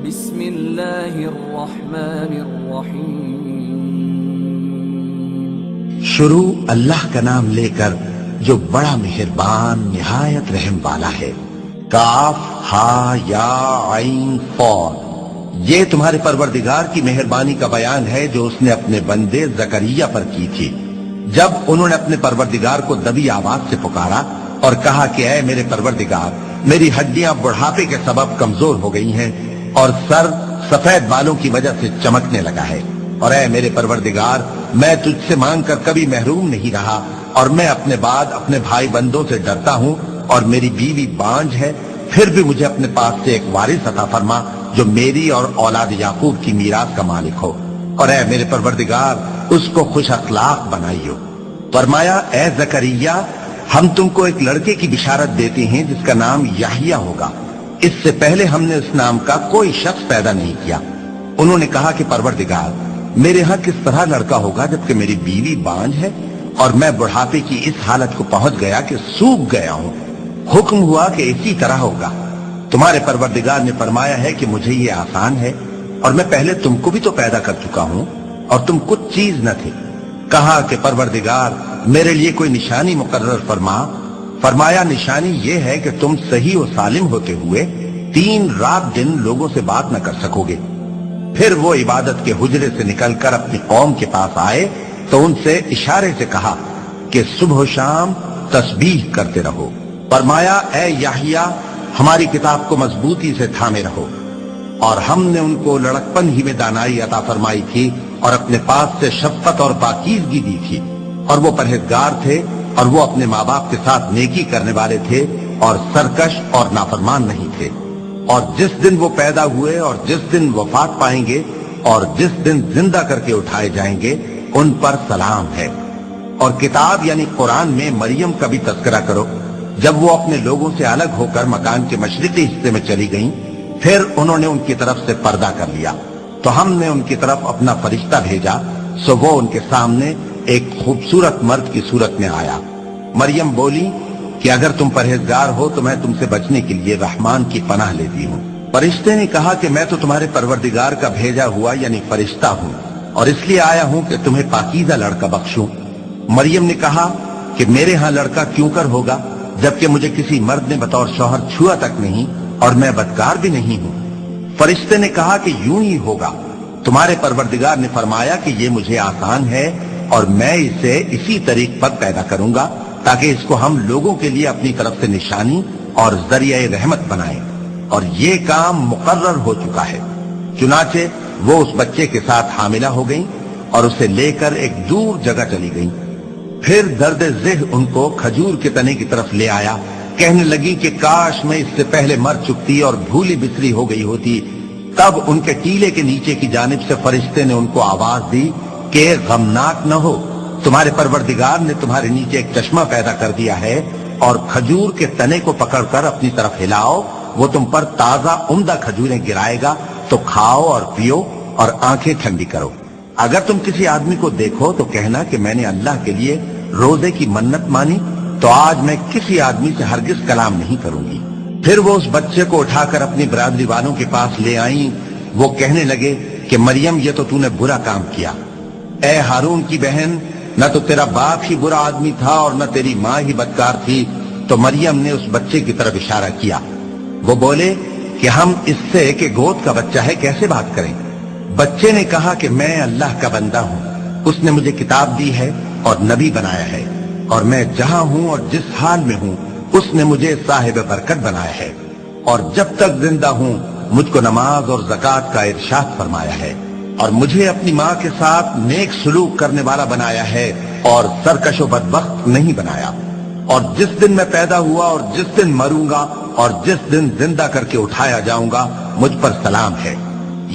بسم اللہ الرحمن الرحیم شروع اللہ کا نام لے کر جو بڑا مہربان نہایت رحم والا ہے۔ کاف ہا یا عین صاد، یہ تمہارے پروردگار کی مہربانی کا بیان ہے جو اس نے اپنے بندے زکریا پر کی تھی جب انہوں نے اپنے پروردگار کو دبی آواز سے پکارا اور کہا کہ اے میرے پروردگار، میری ہڈیاں بڑھاپے کے سبب کمزور ہو گئی ہیں اور سر سفید بالوں کی وجہ سے چمکنے لگا ہے، اور اے میرے پروردگار، میں تجھ سے مانگ کر کبھی محروم نہیں رہا، اور میں اپنے بعد اپنے بھائی بندوں سے ڈرتا ہوں، اور میری بیوی بانجھ ہے، پھر بھی مجھے اپنے پاس سے ایک وارث عطا فرما جو میری اور اولاد یعقوب کی میراث کا مالک ہو، اور اے میرے پروردگار، اس کو خوش اخلاق بنائیو۔ فرمایا اے زکریا، ہم تم کو ایک لڑکے کی بشارت دیتے ہیں جس کا نام یحییٰ ہوگا، اس سے پہلے ہم نے اس نام کا کوئی شخص پیدا نہیں کیا۔ انہوں نے کہا کہ پروردگار، میرے ہاں کس طرح لڑکا ہوگا جبکہ میری بیوی بانجھ ہے اور میں بڑھاپے کی اس حالت کو پہنچ گیا کہ سوکھ گیا ہوں؟ حکم ہوا کہ اسی طرح ہوگا۔ تمہارے پروردگار نے فرمایا ہے کہ مجھے یہ آسان ہے، اور میں پہلے تم کو بھی تو پیدا کر چکا ہوں اور تم کچھ چیز نہ تھے۔ کہا کہ پروردگار، میرے لیے کوئی نشانی مقرر فرما۔ فرمایا نشانی یہ ہے کہ تم صحیح و سالم ہوتے ہوئے 3 رات دن لوگوں سے بات نہ کر سکو گے۔ پھر وہ عبادت کے حجرے سے نکل کر اپنی قوم کے پاس آئے تو ان سے اشارے سے کہا کہ صبح و شام تسبیح کرتے رہو۔ فرمایا اے یحییٰ، ہماری کتاب کو مضبوطی سے تھامے رہو، اور ہم نے ان کو لڑکپن ہی میں دانائی عطا فرمائی تھی اور اپنے پاس سے شفقت اور پاکیزگی دی تھی، اور وہ پرہیزگار تھے اور وہ اپنے ماں باپ کے ساتھ نیکی کرنے والے تھے اور سرکش اور نافرمان نہیں تھے۔ اور جس دن وہ پیدا ہوئے اور جس دن وفات پائیں گے اور جس دن زندہ کر کے اٹھائے جائیں گے ان پر سلام ہے۔ اور کتاب یعنی قرآن میں مریم کا بھی تذکرہ کرو، جب وہ اپنے لوگوں سے الگ ہو کر مکان کے مشرقی حصے میں چلی گئیں، پھر انہوں نے ان کی طرف سے پردہ کر لیا، تو ہم نے ان کی طرف اپنا فرشتہ بھیجا، سو وہ ان کے سامنے ایک خوبصورت مرد کی صورت میں آیا۔ مریم بولی کہ اگر تم پرہیزگار ہو تو میں تم سے بچنے کے لیے رحمان کی پناہ لیتی ہوں۔ فرشتے نے کہا کہ میں تو تمہارے پروردگار کا بھیجا ہوا یعنی فرشتہ ہوں، اور اس لیے آیا ہوں کہ تمہیں پاکیزہ لڑکا بخشوں۔ مریم نے کہا کہ میرے ہاں لڑکا کیوں کر ہوگا جبکہ مجھے کسی مرد نے بطور شوہر چھوا تک نہیں اور میں بدکار بھی نہیں ہوں۔ فرشتے نے کہا کہ یوں ہی ہوگا۔ تمہارے پروردگار نے فرمایا کہ یہ مجھے آسان ہے اور میں اسے اسی طریق پر پیدا کروں گا تاکہ اس کو ہم لوگوں کے لیے اپنی طرف سے نشانی اور ذریعہ رحمت بنائیں، اور یہ کام مقرر ہو چکا ہے۔ چنانچہ وہ اس بچے کے ساتھ حاملہ ہو گئیں اور اسے لے کر ایک دور جگہ چلی گئیں۔ پھر درد ذہ ان کو کھجور کے تنے کی طرف لے آیا، کہنے لگی کہ کاش میں اس سے پہلے مر چکتی اور بھولی بسری ہو گئی ہوتی۔ تب ان کے ٹیلے کے نیچے کی جانب سے فرشتے نے ان کو آواز دی کہ غمناک نہ ہو، تمہارے پروردگار نے تمہارے نیچے ایک چشمہ پیدا کر دیا ہے، اور کھجور کے تنے کو پکڑ کر اپنی طرف ہلاؤ، وہ تم پر تازہ عمدہ کھجوریں گرائے گا، تو کھاؤ اور پیو اور آنکھیں ٹھنڈی کرو۔ اگر تم کسی آدمی کو دیکھو تو کہنا کہ میں نے اللہ کے لیے روزے کی منت مانی، تو آج میں کسی آدمی سے ہرگز کلام نہیں کروں گی۔ پھر وہ اس بچے کو اٹھا کر اپنی برادری والوں کے پاس لے آئیں۔ وہ کہنے لگے کہ مریم، یہ تو نے برا کام کیا۔ اے ہارون کی بہن، نہ تو تیرا باپ ہی برا آدمی تھا اور نہ تیری ماں ہی بدکار تھی۔ تو مریم نے اس بچے کی طرف اشارہ کیا۔ وہ بولے کہ ہم اس سے کہ گود کا بچہ ہے کیسے بات کریں؟ بچے نے کہا کہ میں اللہ کا بندہ ہوں، اس نے مجھے کتاب دی ہے اور نبی بنایا ہے، اور میں جہاں ہوں اور جس حال میں ہوں اس نے مجھے صاحب برکت بنایا ہے، اور جب تک زندہ ہوں مجھ کو نماز اور زکوٰۃ کا ارشاد فرمایا ہے، اور مجھے اپنی ماں کے ساتھ نیک سلوک کرنے والا بنایا ہے اور سرکش و بدبخت نہیں بنایا، اور جس دن میں پیدا ہوا اور جس دن مروں گا اور جس دن زندہ کر کے اٹھایا جاؤں گا مجھ پر سلام ہے۔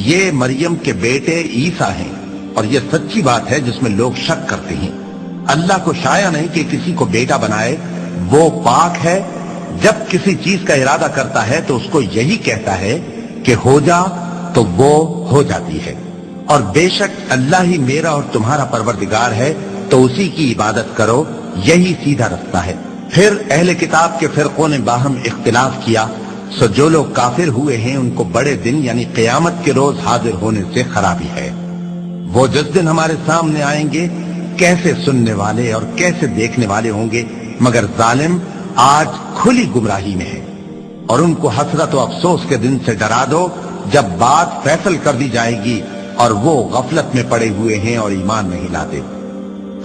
یہ مریم کے بیٹے عیسیٰ ہیں، اور یہ سچی بات ہے جس میں لوگ شک کرتے ہیں۔ اللہ کو شایع نہیں کہ کسی کو بیٹا بنائے، وہ پاک ہے، جب کسی چیز کا ارادہ کرتا ہے تو اس کو یہی کہتا ہے کہ ہو جا تو وہ ہو جاتی ہے، اور بے شک اللہ ہی میرا اور تمہارا پروردگار ہے، تو اسی کی عبادت کرو، یہی سیدھا رستہ ہے۔ پھر اہل کتاب کے فرقوں نے باہم اختلاف کیا، سو جو لوگ کافر ہوئے ہیں ان کو بڑے دن یعنی قیامت کے روز حاضر ہونے سے خرابی ہے۔ وہ جس دن ہمارے سامنے آئیں گے کیسے سننے والے اور کیسے دیکھنے والے ہوں گے، مگر ظالم آج کھلی گمراہی میں ہے۔ اور ان کو حسرت و افسوس کے دن سے ڈرا دو جب بات فیصل کر دی جائے گی اور وہ غفلت میں پڑے ہوئے ہیں اور ایمان نہیں لاتے۔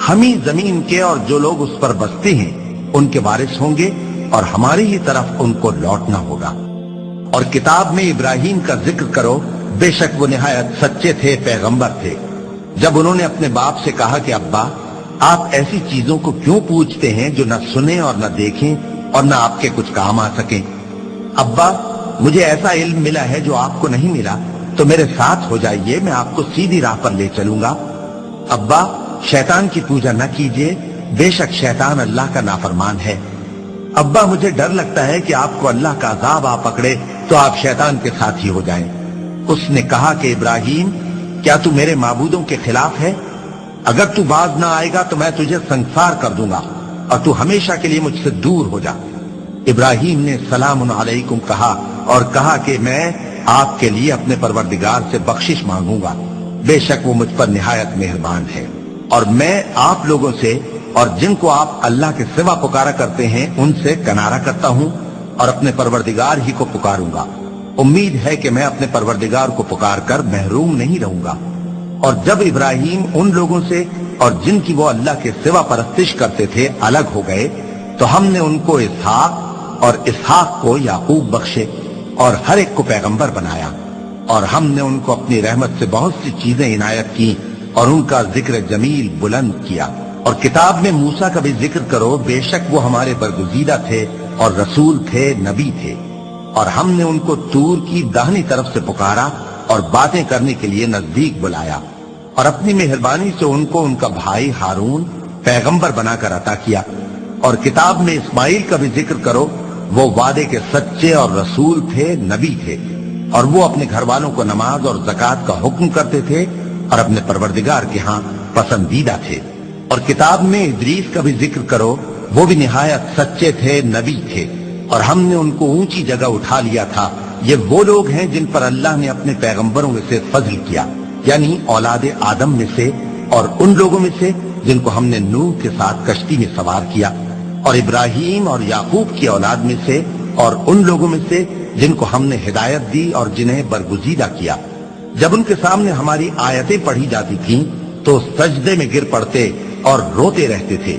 ہم ہی زمین کے اور جو لوگ اس پر بستے ہیں ان کے وارث ہوں گے اور ہماری ہی طرف ان کو لوٹنا ہوگا۔ اور کتاب میں ابراہیم کا ذکر کرو، بے شک وہ نہایت سچے تھے، پیغمبر تھے۔ جب انہوں نے اپنے باپ سے کہا کہ ابا آپ ایسی چیزوں کو کیوں پوچھتے ہیں جو نہ سنیں اور نہ دیکھیں اور نہ آپ کے کچھ کام آ سکیں؟ ابا مجھے ایسا علم ملا ہے جو آپ کو نہیں ملا، تو میرے ساتھ ہو جائیے، میں آپ کو سیدھی راہ پر لے چلوں گا۔ ابا شیطان کی پوجا نہ کیجیے، بے شک شیطان اللہ کا نافرمان ہے۔ ابا مجھے ڈر لگتا ہے کہ آپ کو اللہ کا عذاب آ پکڑے تو آپ شیطان کے ساتھ ہی ہو جائیں۔ اس نے کہا کہ ابراہیم کیا تو میرے معبودوں کے خلاف ہے؟ اگر تو باز نہ آئے گا تو میں تجھے سنسار کر دوں گا اور تو ہمیشہ کے لیے مجھ سے دور ہو جا۔ ابراہیم نے سلام علیکم کہا اور کہا کہ میں آپ کے لیے اپنے پروردگار سے بخشش مانگوں گا، بے شک وہ مجھ پر نہایت مہربان ہے۔ اور میں آپ لوگوں سے اور جن کو آپ اللہ کے سوا پکارا کرتے ہیں ان سے کنارہ کرتا ہوں اور اپنے پروردگار ہی کو پکاروں گا۔ امید ہے کہ میں اپنے پروردگار کو پکار کر محروم نہیں رہوں گا۔ اور جب ابراہیم ان لوگوں سے اور جن کی وہ اللہ کے سوا پرستش کرتے تھے الگ ہو گئے تو ہم نے ان کو اسحاق اور اسحاق کو یعقوب بخشے اور ہر ایک کو پیغمبر بنایا، اور ہم نے ان کو اپنی رحمت سے بہت سی چیزیں عنایت کی اور ان کا ذکر جمیل بلند کیا۔ اور کتاب میں موسیٰ کا بھی ذکر کرو، بے شک وہ ہمارے برگزیدہ تھے اور رسول تھے، نبی تھے، اور ہم نے ان کو طور کی داہنی طرف سے پکارا اور باتیں کرنے کے لیے نزدیک بلایا، اور اپنی مہربانی سے ان کو ان کا بھائی ہارون پیغمبر بنا کر عطا کیا۔ اور کتاب میں اسماعیل کا بھی ذکر کرو، وہ وعدے کے سچے اور رسول تھے، نبی تھے، اور وہ اپنے گھر والوں کو نماز اور زکوٰۃ کا حکم کرتے تھے اور اپنے پروردگار کے ہاں پسندیدہ تھے۔ اور کتاب میں ادریس کا بھی ذکر کرو، وہ بھی نہایت سچے تھے، نبی تھے، اور ہم نے ان کو اونچی جگہ اٹھا لیا تھا۔ یہ وہ لوگ ہیں جن پر اللہ نے اپنے پیغمبروں میں سے فضل کیا، یعنی اولاد آدم میں سے، اور ان لوگوں میں سے جن کو ہم نے نوح کے ساتھ کشتی میں سوار کیا، اور ابراہیم اور یعقوب کی اولاد میں سے، اور ان لوگوں میں سے جن کو ہم نے ہدایت دی اور جنہیں برگزیدہ کیا۔ جب ان کے سامنے ہماری آیتیں پڑھی جاتی تھیں تو سجدے میں گر پڑتے اور روتے رہتے تھے،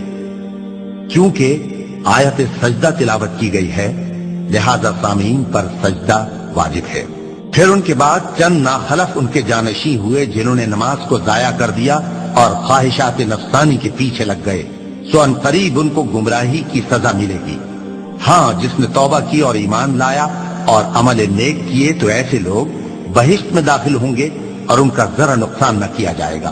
کیونکہ آیت سجدہ تلاوت کی گئی ہے، لہذا سامعین پر سجدہ واجب ہے۔ پھر ان کے بعد چند ناخلف ان کے جانشین ہوئے جنہوں نے نماز کو ضائع کر دیا اور خواہشات نفسانی کے پیچھے لگ گئے، سو ان قریب ان کو گمراہی کی سزا ملے گی۔ ہاں جس نے توبہ کی اور ایمان لایا اور عمل نیک کیے تو ایسے لوگ بہشت میں داخل ہوں گے اور ان کا ذرا نقصان نہ کیا جائے گا،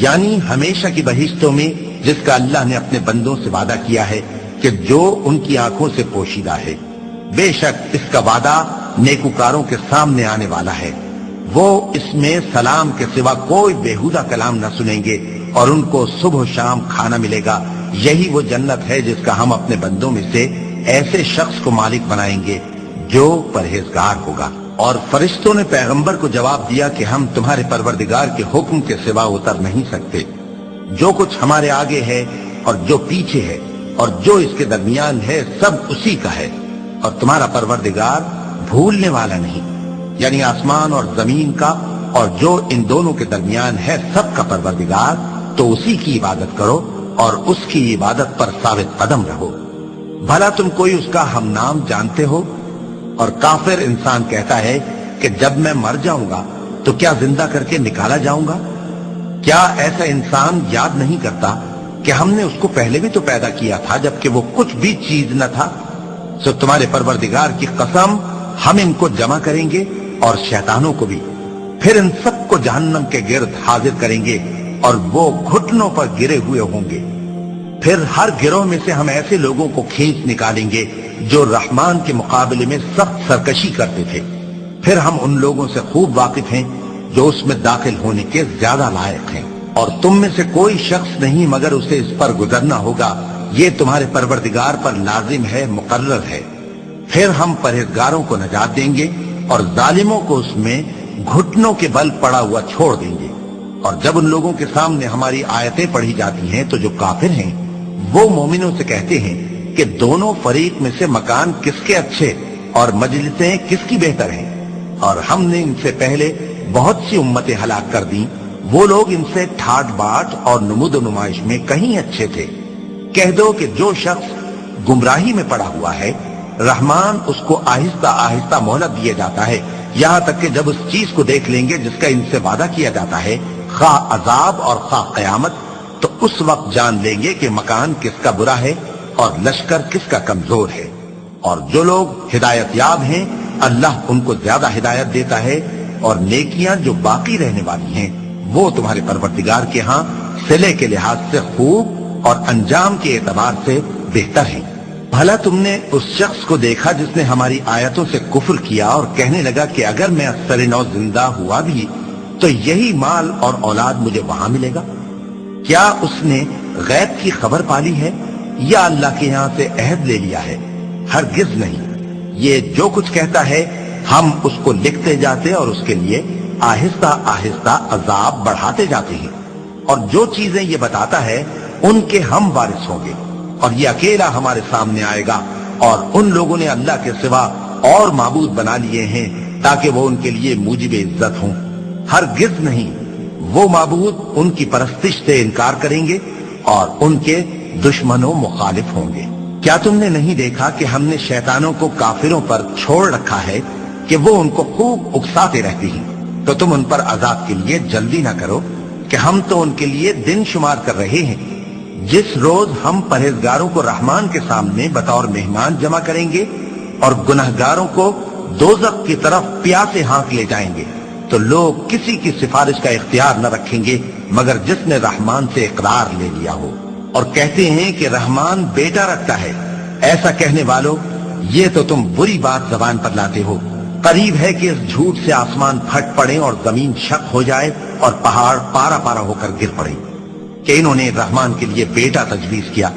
یعنی ہمیشہ کی بہشتوں میں جس کا اللہ نے اپنے بندوں سے وعدہ کیا ہے کہ جو ان کی آنکھوں سے پوشیدہ ہے۔ بے شک اس کا وعدہ نیکوکاروں کے سامنے آنے والا ہے، وہ اس میں سلام کے سوا کوئی بیہودہ کلام نہ سنیں گے اور ان کو صبح و شام کھانا ملے گا۔ یہی وہ جنت ہے جس کا ہم اپنے بندوں میں سے ایسے شخص کو مالک بنائیں گے جو پرہیزگار ہوگا۔ اور فرشتوں نے پیغمبر کو جواب دیا کہ ہم تمہارے پروردگار کے حکم کے سوا اتر نہیں سکتے، جو کچھ ہمارے آگے ہے اور جو پیچھے ہے اور جو اس کے درمیان ہے سب اسی کا ہے، اور تمہارا پروردگار بھولنے والا نہیں، یعنی آسمان اور زمین کا اور جو ان دونوں کے درمیان ہے سب کا پروردگار، تو اسی کی عبادت کرو اور اس کی عبادت پر ثابت قدم رہو۔ بھلا تم کوئی اس کا ہم نام جانتے ہو؟ اور کافر انسان کہتا ہے کہ جب میں مر جاؤں گا تو کیا زندہ کر کے نکالا جاؤں گا؟ کیا ایسا انسان یاد نہیں کرتا کہ ہم نے اس کو پہلے بھی تو پیدا کیا تھا جبکہ وہ کچھ بھی چیز نہ تھا؟ سو تمہارے پروردگار کی قسم ہم ان کو جمع کریں گے اور شیطانوں کو بھی، پھر ان سب کو جہنم کے گرد حاضر کریں گے اور وہ گھٹنوں پر گرے ہوئے ہوں گے۔ پھر ہر گروہ میں سے ہم ایسے لوگوں کو کھینچ نکالیں گے جو رحمان کے مقابلے میں سخت سرکشی کرتے تھے، پھر ہم ان لوگوں سے خوب واقف ہیں جو اس میں داخل ہونے کے زیادہ لائق ہیں، اور تم میں سے کوئی شخص نہیں مگر اسے اس پر گزرنا ہوگا، یہ تمہارے پروردگار پر لازم ہے، مقرر ہے۔ پھر ہم پرہیزگاروں کو نجات دیں گے اور ظالموں کو اس میں گھٹنوں کے بل پڑا ہوا چھوڑ دیں گے۔ اور جب ان لوگوں کے سامنے ہماری آیتیں پڑھی جاتی ہیں تو جو کافر ہیں وہ مومنوں سے کہتے ہیں کہ دونوں فریق میں سے مکان کس کے اچھے اور مجلسیں کس کی بہتر ہیں، اور ہم نے ان سے پہلے بہت سی امتیں ہلاک کر دیں، وہ لوگ ان سے ٹھاٹ باٹ اور نمود و نمائش میں کہیں اچھے تھے۔ کہہ دو کہ جو شخص گمراہی میں پڑا ہوا ہے رحمان اس کو آہستہ آہستہ مہلت دیا جاتا ہے، یہاں تک کہ جب اس چیز کو دیکھ لیں گے جس کا ان سے وعدہ کیا جاتا ہے، خواہ عذاب اور خواہ قیامت، تو اس وقت جان لیں گے کہ مکان کس کا برا ہے اور لشکر کس کا کمزور ہے۔ اور جو لوگ ہدایت یاب ہیں اللہ ان کو زیادہ ہدایت دیتا ہے، اور نیکیاں جو باقی رہنے والی ہیں وہ تمہارے پروردگار کے ہاں صلے کے لحاظ سے خوب اور انجام کے اعتبار سے بہتر ہیں۔ بھلا تم نے اس شخص کو دیکھا جس نے ہماری آیتوں سے کفر کیا اور کہنے لگا کہ اگر میں اثر نو زندہ ہوا بھی تو یہی مال اور اولاد مجھے وہاں ملے گا؟ کیا اس نے غیب کی خبر پالی ہے یا اللہ کے یہاں سے عہد لے لیا ہے؟ ہرگز نہیں، یہ جو کچھ کہتا ہے ہم اس کو لکھتے جاتے اور اس کے لیے آہستہ آہستہ عذاب بڑھاتے جاتے ہیں، اور جو چیزیں یہ بتاتا ہے ان کے ہم وارث ہوں گے، اور یہ اکیلا ہمارے سامنے آئے گا، اور ان لوگوں نے اللہ کے سوا اور معبود بنا لیے ہیں تاکہ وہ ان کے لیے موجب عزت ہوں۔ ہرگز نہیں، وہ معبود ان کی پرستش سے انکار کریں گے اور ان کے دشمنوں مخالف ہوں گے۔ کیا تم نے نہیں دیکھا کہ ہم نے شیطانوں کو کافروں پر چھوڑ رکھا ہے کہ وہ ان کو خوب اکساتے رہتے ہیں؟ تو تم ان پر عذاب کے لیے جلدی نہ کرو کہ ہم تو ان کے لیے دن شمار کر رہے ہیں۔ جس روز ہم پرہیزگاروں کو رحمان کے سامنے بطور مہمان جمع کریں گے اور گنہگاروں کو دوزخ کی طرف پیاسے ہانک لے جائیں گے، تو لوگ کسی کی سفارش کا اختیار نہ رکھیں گے مگر جس نے رحمان سے اقرار لے لیا ہو، اور کہتے ہیں کہ رحمان بیٹا رکھتا ہے۔ ایسا کہنے والوں، یہ تو تم بری بات زبان پر لاتے ہو۔ قریب ہے کہ اس جھوٹ سے آسمان پھٹ پڑے اور زمین شق ہو جائے اور پہاڑ پارا پارا ہو کر گر پڑے کہ انہوں نے رحمان کے لیے بیٹا تجویز کیا،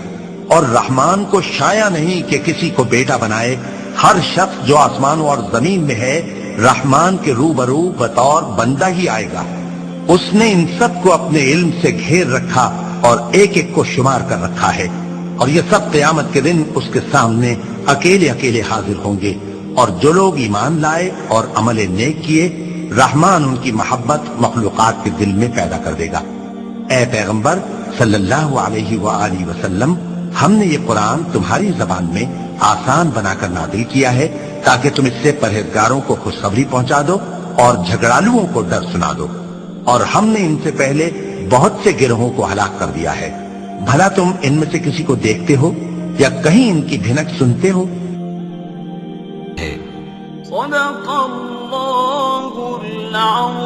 اور رحمان کو شایع نہیں کہ کسی کو بیٹا بنائے۔ ہر شخص جو آسمانوں اور زمین میں ہے رحمان کے روبرو بطور بندہ ہی آئے گا۔ اس نے ان سب کو اپنے علم سے گھیر رکھا اور ایک ایک کو شمار کر رکھا ہے، اور یہ سب قیامت کے دن اس کے سامنے اکیلے اکیلے حاضر ہوں گے۔ اور جو لوگ ایمان لائے اور عمل نیک کیے رحمان ان کی محبت مخلوقات کے دل میں پیدا کر دے گا۔ اے پیغمبر صلی اللہ علیہ وآلہ وسلم، ہم نے یہ قرآن تمہاری زبان میں آسان بنا کر نازل کیا ہے تاکہ تم اس سے پرہیزگاروں کو خوشخبری پہنچا دو اور جھگڑالوؤں کو ڈر سنا دو، اور ہم نے ان سے پہلے بہت سے گروہوں کو ہلاک کر دیا ہے۔ بھلا تم ان میں سے کسی کو دیکھتے ہو یا کہیں ان کی بھنک سنتے ہو؟ صدق اللہ العظیم۔